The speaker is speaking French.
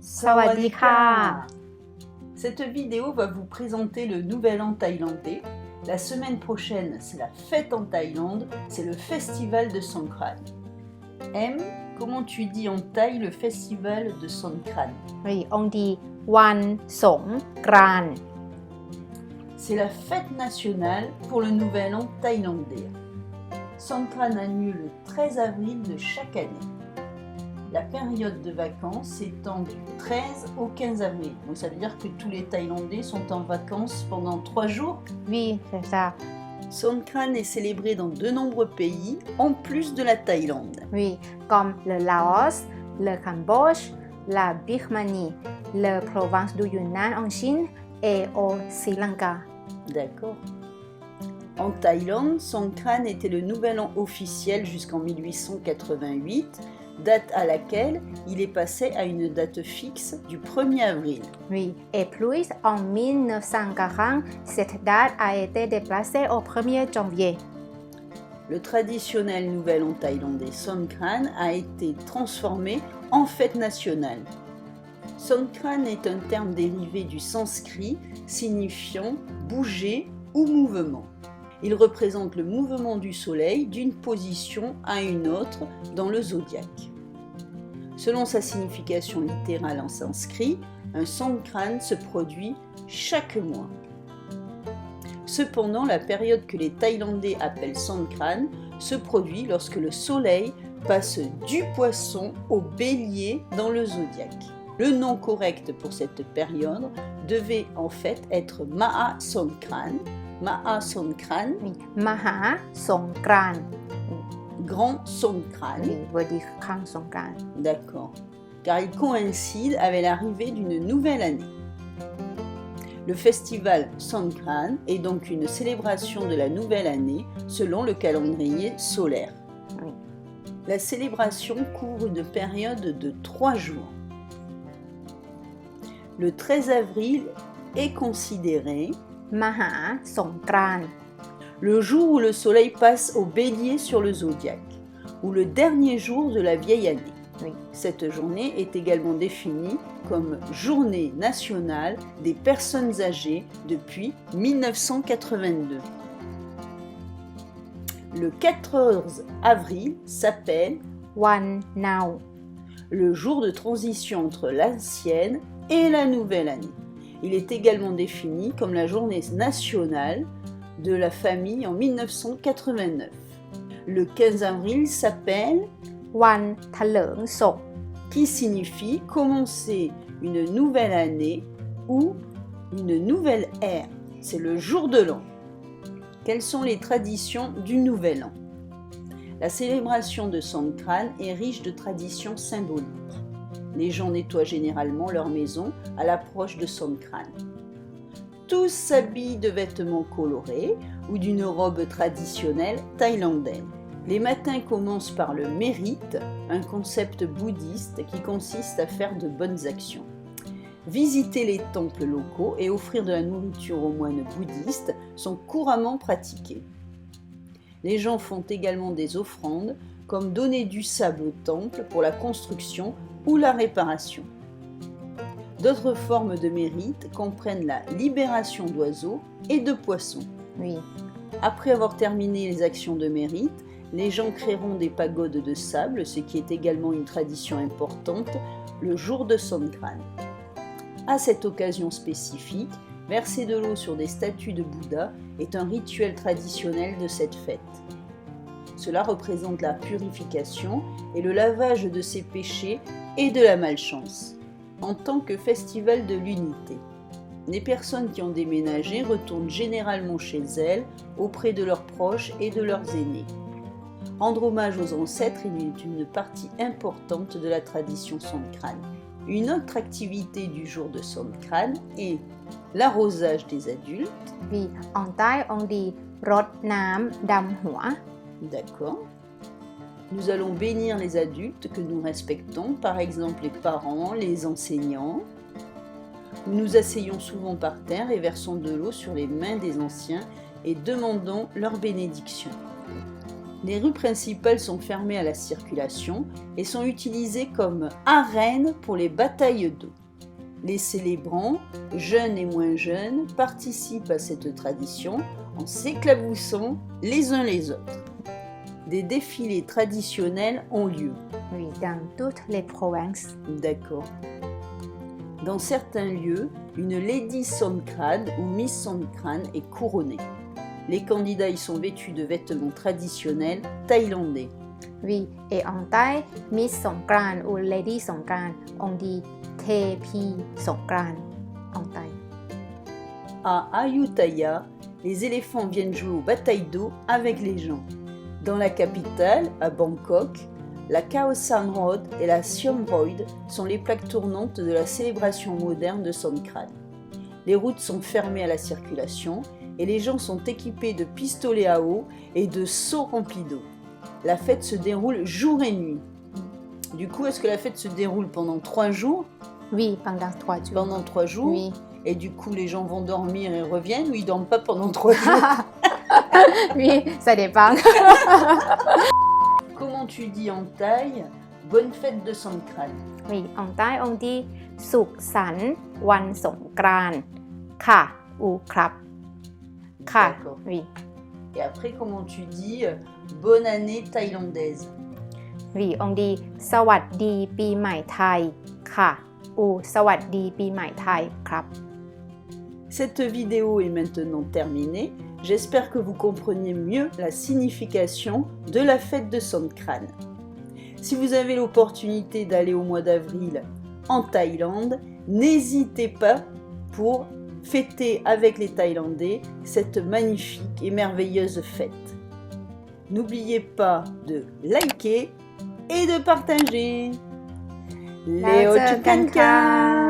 Sawadika. Cette vidéo va vous présenter le Nouvel An thaïlandais. La semaine prochaine, c'est la fête en Thaïlande, c'est le festival de Songkran. M, comment tu dis en thaï le festival de Songkran? Oui, on dit Wan Song Kran. C'est la fête nationale pour le Nouvel An thaïlandais. Songkran a lieu le 13 avril de chaque année. La période de vacances s'étend du 13 au 15 avril. Donc ça veut dire que tous les Thaïlandais sont en vacances pendant 3 jours. Oui, c'est ça. Songkran est célébré dans de nombreux pays, en plus de la Thaïlande. Oui, comme le Laos, le Cambodge, la Birmanie, la province du Yunnan en Chine et au Sri Lanka. D'accord. En Thaïlande, Songkran était le nouvel an officiel jusqu'en 1888, date à laquelle il est passé à une date fixe du 1er avril. Oui, et puis en 1940, cette date a été déplacée au 1er janvier. Le traditionnel nouvel an thaïlandais Songkran a été transformé en fête nationale. Songkran est un terme dérivé du sanskrit signifiant bouger ou mouvement. Il représente le mouvement du soleil d'une position à une autre dans le zodiaque. Selon sa signification littérale en sanskrit, un Songkran se produit chaque mois. Cependant, la période que les Thaïlandais appellent Songkran se produit lorsque le soleil passe du Poisson au Bélier dans le zodiaque. Le nom correct pour cette période devait en fait être Maha Songkran. Maha Songkran, Oui, Maha Songkran. Grand Songkran. Oui, veut dire Grand Songkran. D'accord, car il coïncide avec l'arrivée d'une nouvelle année. Le festival Songkran est donc une célébration de la nouvelle année selon le calendrier solaire. Oui. La célébration couvre une période de 3 jours. Le 13 avril est considéré Maha Songkran. le jour où le soleil passe au bélier sur le zodiaque, ou le dernier jour de la vieille année. Oui. Cette journée est également définie comme journée nationale des personnes âgées depuis 1982. Le 14 avril s'appelle Wan Now. le jour de transition entre l'ancienne et la nouvelle année. Il est également défini comme la journée nationale de la famille en 1989. Le 15 avril s'appelle, Wan Thaleng Sok. qui signifie commencer une nouvelle année ou une nouvelle ère. C'est le jour de l'an. Quelles sont les traditions du Nouvel An? La célébration de Songkran est riche de traditions symboliques. Les gens nettoient généralement leur maison à l'approche de Songkran. Tous s'habillent de vêtements colorés ou d'une robe traditionnelle thaïlandaise. Les matins commencent par le mérite, un concept bouddhiste qui consiste à faire de bonnes actions. Visiter les temples locaux et offrir de la nourriture aux moines bouddhistes sont couramment pratiqués. Les gens font également des offrandes, comme donner du sable au temple pour la construction ou la réparation. D'autres formes de mérite comprennent la libération d'oiseaux et de poissons. Oui. Après avoir terminé les actions de mérite, les gens créeront des pagodes de sable, ce qui est également une tradition importante, le jour de Songkran. À cette occasion spécifique, verser de l'eau sur des statues de Bouddha est un rituel traditionnel de cette fête. Cela représente la purification et le lavage de ses péchés et de la malchance, en tant que festival de l'unité. Les personnes qui ont déménagé retournent généralement chez elles, auprès de leurs proches et de leurs aînés. Rendre hommage aux ancêtres est une partie importante de la tradition Songkran. Une autre activité du jour de Songkran est l'arrosage des adultes. Oui, en thaï, on dit Rot Nam Dam Hua. D'accord. Nous allons bénir les adultes que nous respectons, par exemple les parents, les enseignants. Nous nous asseyons souvent par terre et versons de l'eau sur les mains des anciens et demandons leur bénédiction. Les rues principales sont fermées à la circulation et sont utilisées comme arènes pour les batailles d'eau. Les célébrants, jeunes et moins jeunes, participent à cette tradition en s'éclaboussant les uns les autres. Des défilés traditionnels ont lieu. Oui, dans toutes les provinces. D'accord. Dans certains lieux, une Lady Songkran ou Miss Songkran est couronnée. Les candidats y sont vêtus de vêtements traditionnels thaïlandais. Oui, et en Thaï, Miss Songkran ou Lady Songkran, on dit Tepi Songkran en Thaï. À Ayutthaya, les éléphants viennent jouer aux batailles d'eau avec les gens. Dans la capitale, à Bangkok, la Khao San Road et la Siam Road sont les plaques tournantes de la célébration moderne de Songkran. Les routes sont fermées à la circulation et les gens sont équipés de pistolets à eau et de seaux remplis d'eau. La fête se déroule jour et nuit. Du coup, est-ce que la fête se déroule pendant 3 jours? Oui, pendant 3 jours. Pendant 3 jours? Oui. Et du coup, les gens vont dormir et reviennent ou ils dorment pas pendant 3 jours? Oui, ça dépend. Comment tu dis en thaï bonne fête de Songkran? Oui, en Thaï, on dit Suk San Wan Songkran. Ka ou krap. Ka, D'accord. oui. Et après, comment tu dis bonne année thaïlandaise? Oui, on dit Sawaddi Pi Mai Thai. Ka ou Sawaddi Pi Mai Thai krap. Cette vidéo est maintenant terminée. J'espère que vous compreniez mieux la signification de la fête de Songkran. Si vous avez l'opportunité d'aller au mois d'avril en Thaïlande, n'hésitez pas pour fêter avec les Thaïlandais cette magnifique et merveilleuse fête. N'oubliez pas de liker et de partager. Leo Chukanka!